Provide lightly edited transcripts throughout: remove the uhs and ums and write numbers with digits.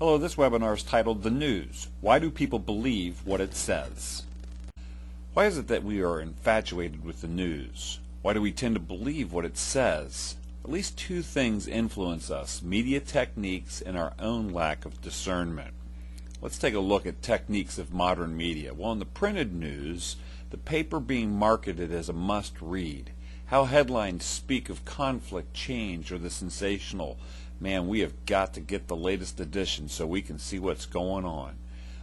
Hello, this webinar is titled The News. Why do people believe what it says? Why is it that we are infatuated with the news? Why do we tend to believe what it says? At least two things influence us: media techniques and our own lack of discernment. Let's take a look at techniques of modern media. Well, in the printed news, the paper being marketed as a must-read, how headlines speak of conflict, change, or the sensational. Man, we have got to get the latest edition so we can see what's going on.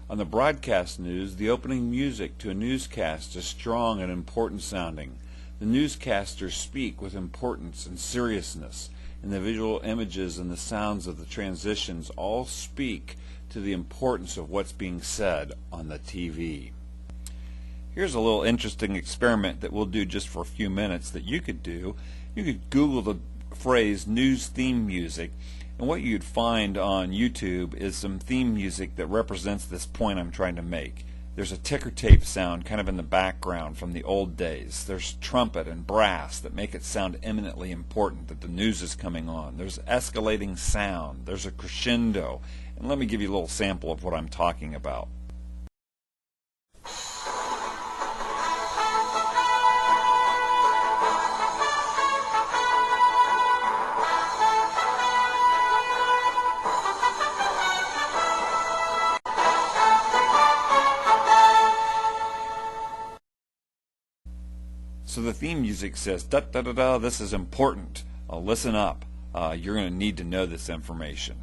On the broadcast news, the opening music to a newscast is strong and important sounding. The newscasters speak with importance and seriousness, and the visual images and the sounds of the transitions all speak to the importance of what's being said on the TV. Here's a little interesting experiment that we'll do just for a few minutes that you could do. You could Google the phrase news theme music, and what you'd find on YouTube is some theme music that represents this point I'm trying to make. There's a ticker tape sound kind of in the background from the old days. There's trumpet and brass that make it sound eminently important that the news is coming on. There's escalating sound. There's a crescendo. And let me give you a little sample of what I'm talking about. So the theme music says, da da da da, this is important. Listen up. You're going to need to know this information.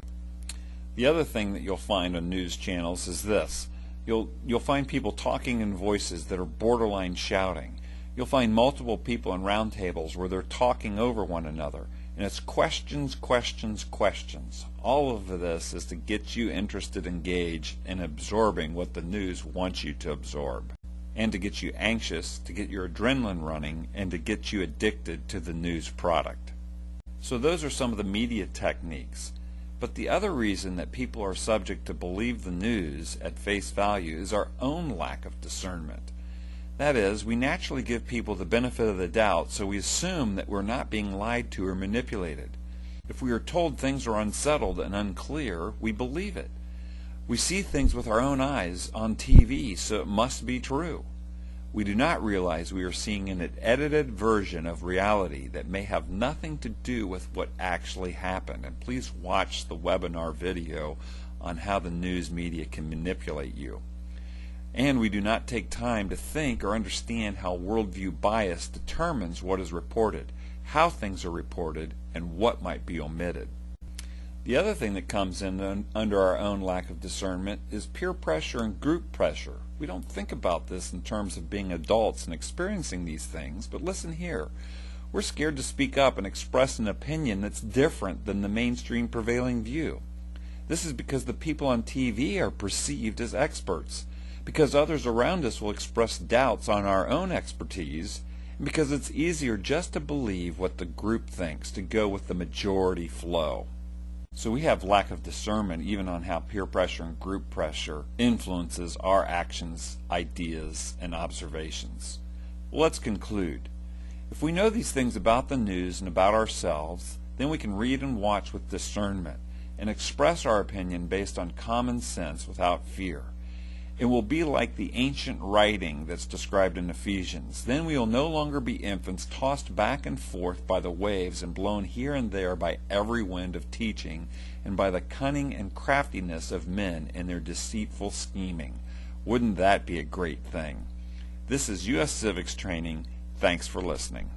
The other thing that you'll find on news channels is this. You'll find people talking in voices that are borderline shouting. You'll find multiple people in round tables where they're talking over one another. And it's questions, questions, questions. All of this is to get you interested, engaged, in absorbing what the news wants you to absorb, and to get you anxious, to get your adrenaline running, and to get you addicted to the news product. So those are some of the media techniques. But the other reason that people are subject to believe the news at face value is our own lack of discernment. That is, we naturally give people the benefit of the doubt, so we assume that we're not being lied to or manipulated. If we are told things are unsettled and unclear, we believe it. We see things with our own eyes on TV, so it must be true. We do not realize we are seeing an edited version of reality that may have nothing to do with what actually happened. And please watch the webinar video on how the news media can manipulate you. And we do not take time to think or understand how worldview bias determines what is reported, how things are reported, and what might be omitted. The other thing that comes in under our own lack of discernment is peer pressure and group pressure. We don't think about this in terms of being adults and experiencing these things, but listen here. We're scared to speak up and express an opinion that's different than the mainstream prevailing view. This is because the people on TV are perceived as experts, because others around us will express doubts on our own expertise, and because it's easier just to believe what the group thinks, to go with the majority flow. So we have lack of discernment even on how peer pressure and group pressure influences our actions, ideas, and observations. Well, let's conclude. If we know these things about the news and about ourselves, then we can read and watch with discernment and express our opinion based on common sense without fear. It will be like the ancient writing that's described in Ephesians. Then we will no longer be infants tossed back and forth by the waves and blown here and there by every wind of teaching and by the cunning and craftiness of men in their deceitful scheming. Wouldn't that be a great thing? This is U.S. Civics Training. Thanks for listening.